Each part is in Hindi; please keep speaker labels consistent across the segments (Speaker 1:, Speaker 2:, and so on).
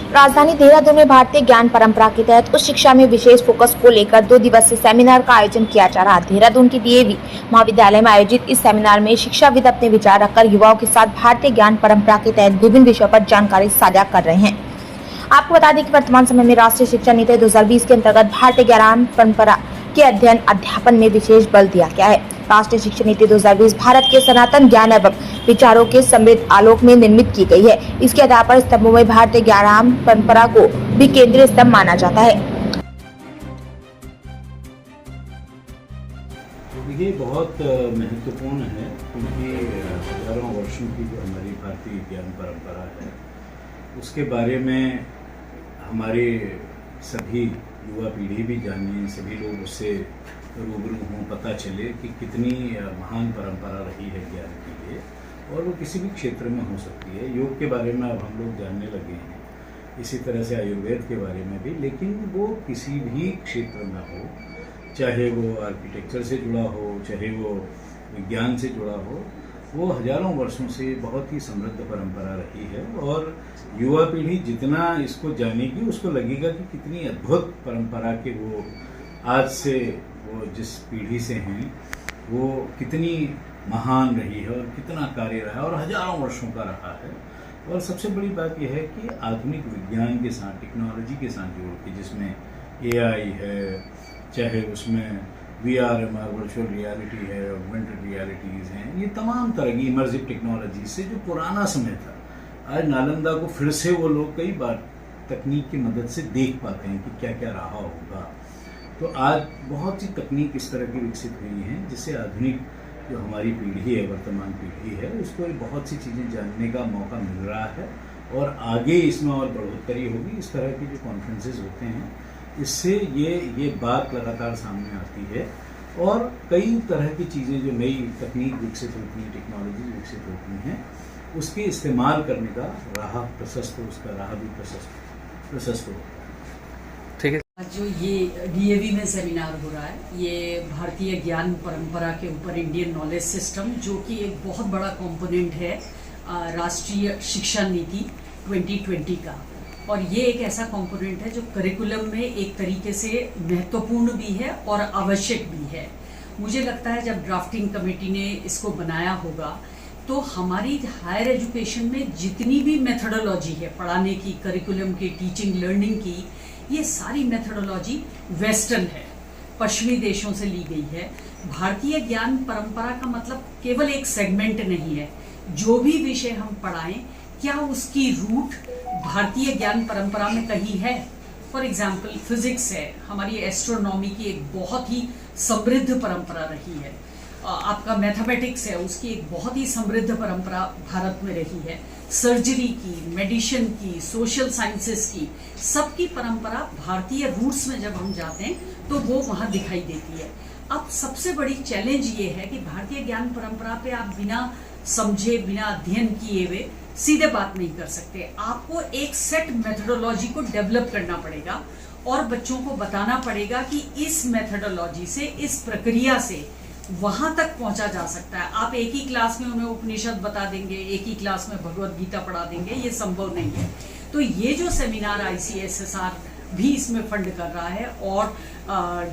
Speaker 1: राजधानी देहरादून में भारतीय ज्ञान परंपरा के तहत उच्च शिक्षा में विशेष फोकस को लेकर 2 दिवसीय सेमिनार का आयोजन किया जा रहा। देहरादून के डीएवी महाविद्यालय में आयोजित इस सेमिनार में शिक्षाविद अपने विचार रखकर युवाओं के साथ भारतीय ज्ञान परंपरा के तहत विभिन्न विषयों पर जानकारी साझा कर रहे हैं। आपको बता दें कि वर्तमान समय में राष्ट्रीय शिक्षा नीति 2020 के अंतर्गत भारतीय ज्ञान परंपरा के अध्ययन अध्यापन में विशेष बल दिया गया है। राष्ट्रीय शिक्षा नीति 2020 भारत के सनातन ज्ञान एवं विचारों के समृद्ध आलोक में निर्मित की गई है। इसके आधार पर स्तंभों में भारतीय ज्ञान परंपरा को भी केंद्रीय स्तंभ माना जाता है।
Speaker 2: ये बहुत महत्वपूर्ण है क्योंकि हजारों वर्षों की जो हमारी भारतीय ज्ञान परंपरा है उसके बारे में हमारे सभी युवा पीढ़ी भी जाने, सभी लोग उससे रूबरू हों, पता चले कि कितनी महान परंपरा रही है ज्ञान के लिए और वो किसी भी क्षेत्र में हो सकती है। योग के बारे में अब हम लोग जानने लगे हैं, इसी तरह से आयुर्वेद के बारे में भी, लेकिन वो किसी भी क्षेत्र में हो, चाहे वो आर्किटेक्चर से जुड़ा हो, चाहे वो विज्ञान से जुड़ा हो, वो हजारों वर्षों से बहुत ही समृद्ध परंपरा रही है। और युवा पीढ़ी जितना इसको जानेगी उसको लगेगा कि कितनी अद्भुत परंपरा के वो आज से वो जिस पीढ़ी से हैं वो कितनी महान रही है और कितना कार्य रहा है और हजारों वर्षों का रहा है। और सबसे बड़ी बात यह है कि आधुनिक विज्ञान के साथ, टेक्नोलॉजी के साथ जोड़ के, जिसमें एआई है, चाहे उसमें वीआर वर्चुअल रियलिटी है, ऑगमेंटेड रियलिटीज़ हैं, ये तमाम तरह की इमर्सिव टेक्नोलॉजी से जो पुराना समय था, आज नालंदा को फिर से वो लोग कई बार तकनीक की मदद से देख पाते हैं कि क्या क्या रहा होगा। तो आज बहुत सी तकनीक इस तरह की विकसित हुई हैं जिससे आधुनिक जो हमारी पीढ़ी है, वर्तमान पीढ़ी है, उसको बहुत सी चीज़ें जानने का मौका मिल रहा है और आगे इसमें और बढ़ोतरी होगी। इस तरह के जो कॉन्फ्रेंसेज होते हैं इससे ये बात लगातार सामने आती है और कई तरह की चीज़ें जो नई तकनीक विकसित होती हैं, टेक्नोलॉजी विकसित होती हैं, उसके इस्तेमाल करने का राह प्रशस्त हो, उसका राह भी प्रशस्त हो।
Speaker 3: ठीक है।
Speaker 4: जो ये डीएवी में सेमिनार हो रहा है, ये भारतीय ज्ञान परंपरा के ऊपर इंडियन नॉलेज सिस्टम, जो कि एक बहुत बड़ा कंपोनेंट है राष्ट्रीय शिक्षा नीति 2020 का। और ये एक ऐसा कंपोनेंट है जो करिकुलम में एक तरीके से महत्वपूर्ण भी है और आवश्यक भी है। मुझे लगता है जब ड्राफ्टिंग कमेटी ने इसको बनाया होगा तो हमारी हायर एजुकेशन में जितनी भी मेथोडोलॉजी है पढ़ाने की, करिकुलम की, टीचिंग लर्निंग की, ये सारी मेथोडोलॉजी वेस्टर्न है, पश्चिमी देशों से ली गई है। भारतीय ज्ञान परंपरा का मतलब केवल एक सेगमेंट नहीं है। जो भी विषय हम पढ़ाएं, क्या उसकी रूट भारतीय ज्ञान परंपरा में कहीं है? फॉर एग्जाम्पल फिजिक्स है, हमारी एस्ट्रोनॉमी की एक बहुत ही समृद्ध परंपरा रही है। आपका मैथमेटिक्स है, उसकी एक बहुत ही समृद्ध परंपरा भारत में रही है। सर्जरी की, मेडिसिन की, सोशल साइंसेस की, सबकी परंपरा भारतीय रूट्स में जब हम जाते हैं तो वो वहाँ दिखाई देती है। अब सबसे बड़ी चैलेंज ये है कि भारतीय ज्ञान परंपरा पे आप बिना समझे, बिना अध्ययन किए हुए सीधे बात नहीं कर सकते। आपको एक सेट मेथोडोलॉजी को डेवलप करना पड़ेगा और बच्चों को बताना पड़ेगा कि इस मेथोडोलॉजी से, इस प्रक्रिया से वहां तक पहुंचा जा सकता है। आप एक ही क्लास में उन्हें उपनिषद बता देंगे, एक ही क्लास में भगवत गीता पढ़ा देंगे, ये संभव नहीं है। तो ये जो सेमिनार ICSSR भी इसमें फंड कर रहा है और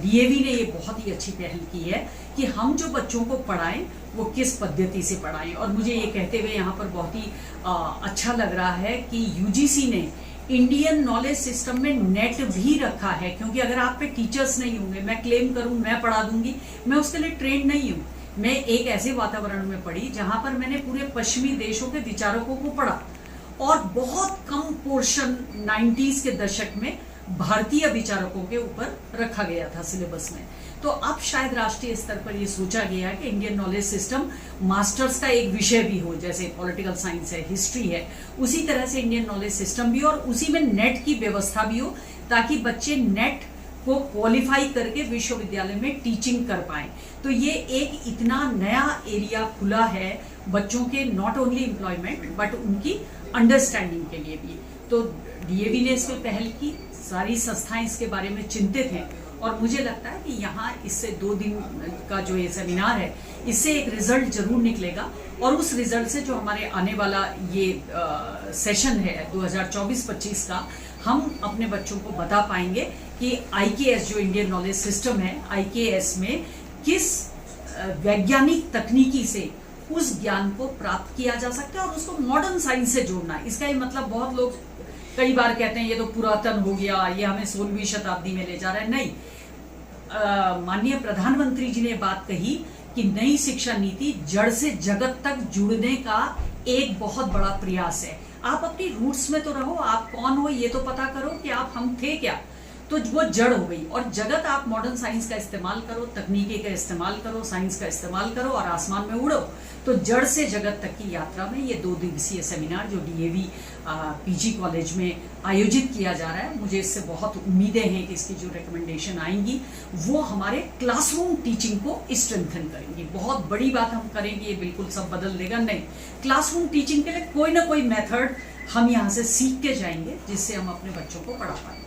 Speaker 4: डीएवी ने ये बहुत ही अच्छी पहल की है कि हम जो बच्चों को पढ़ाएं वो किस पद्धति से पढ़ाएं। और मुझे ये कहते हुए यहाँ पर बहुत ही अच्छा लग रहा है कि UGC ने इंडियन नॉलेज सिस्टम में नेट भी रखा है, क्योंकि अगर आप पे टीचर्स नहीं होंगे, मैं क्लेम करूं मैं पढ़ा दूंगी, मैं उसके लिए ट्रेंड नहीं हूं। मैं एक ऐसे वातावरण में पढ़ी जहां पर मैंने पूरे पश्चिमी देशों के विचारकों को पढ़ा और बहुत कम पोर्शन 90s के दशक में भारतीय विचारकों के ऊपर रखा गया था सिलेबस में। तो अब शायद राष्ट्रीय स्तर पर यह सोचा गया है कि इंडियन नॉलेज सिस्टम मास्टर्स का एक विषय भी हो, जैसे पॉलिटिकल साइंस है, हिस्ट्री है, उसी तरह से इंडियन नॉलेज सिस्टम भी हो और उसी में नेट की व्यवस्था भी हो, ताकि बच्चे नेट को क्वालिफाई करके विश्वविद्यालय में टीचिंग कर पाए। तो ये एक इतना नया एरिया खुला है बच्चों के, नॉट ओनली एम्प्लॉयमेंट बट उनकी अंडरस्टैंडिंग के लिए भी। तो डीएवी ने इसमें पहल की, सारी संस्थाएं इसके बारे में चिंतित हैं और मुझे लगता है कि यहाँ इससे 2 दिन का जो ये सेमिनार है, इससे एक रिजल्ट जरूर निकलेगा और उस रिजल्ट से जो हमारे आने वाला ये सेशन है 2024-25 का, हम अपने बच्चों को बता पाएंगे कि IKS जो इंडियन नॉलेज सिस्टम है, IKS में किस वैज्ञानिक तकनीकी से उस ज्ञान को प्राप्त किया जा सकता है और उसको मॉडर्न साइंस से जोड़ना। इसका ये मतलब, बहुत लोग कई बार कहते हैं ये तो पुरातन हो गया, ये हमें 16वीं शताब्दी में ले जा रहा है। नहीं, माननीय प्रधानमंत्री जी ने बात कही कि नई शिक्षा नीति जड़ से जगत तक जुड़ने का एक बहुत बड़ा प्रयास है। आप अपनी रूट्स में तो रहो, आप कौन हो ये तो पता करो कि आप हम थे क्या, तो वो जड़ हो गई। और जगत, आप मॉडर्न साइंस का इस्तेमाल करो, तकनीकी का इस्तेमाल करो, साइंस का इस्तेमाल करो और आसमान में उड़ो। तो जड़ से जगत तक की यात्रा में ये 2 दिवसीय सेमिनार जो DAV PG कॉलेज में आयोजित किया जा रहा है, मुझे इससे बहुत उम्मीदें हैं कि इसकी जो रिकमेंडेशन आएंगी वो हमारे क्लासरूम टीचिंग को स्ट्रेंथन करेंगी। बहुत बड़ी बात हम करेंगे, ये बिल्कुल सब बदल देगा, नहीं। क्लासरूम टीचिंग के लिए कोई ना कोई मेथड हम यहाँ से सीख के जाएंगे जिससे हम अपने बच्चों को पढ़ा पाएंगे।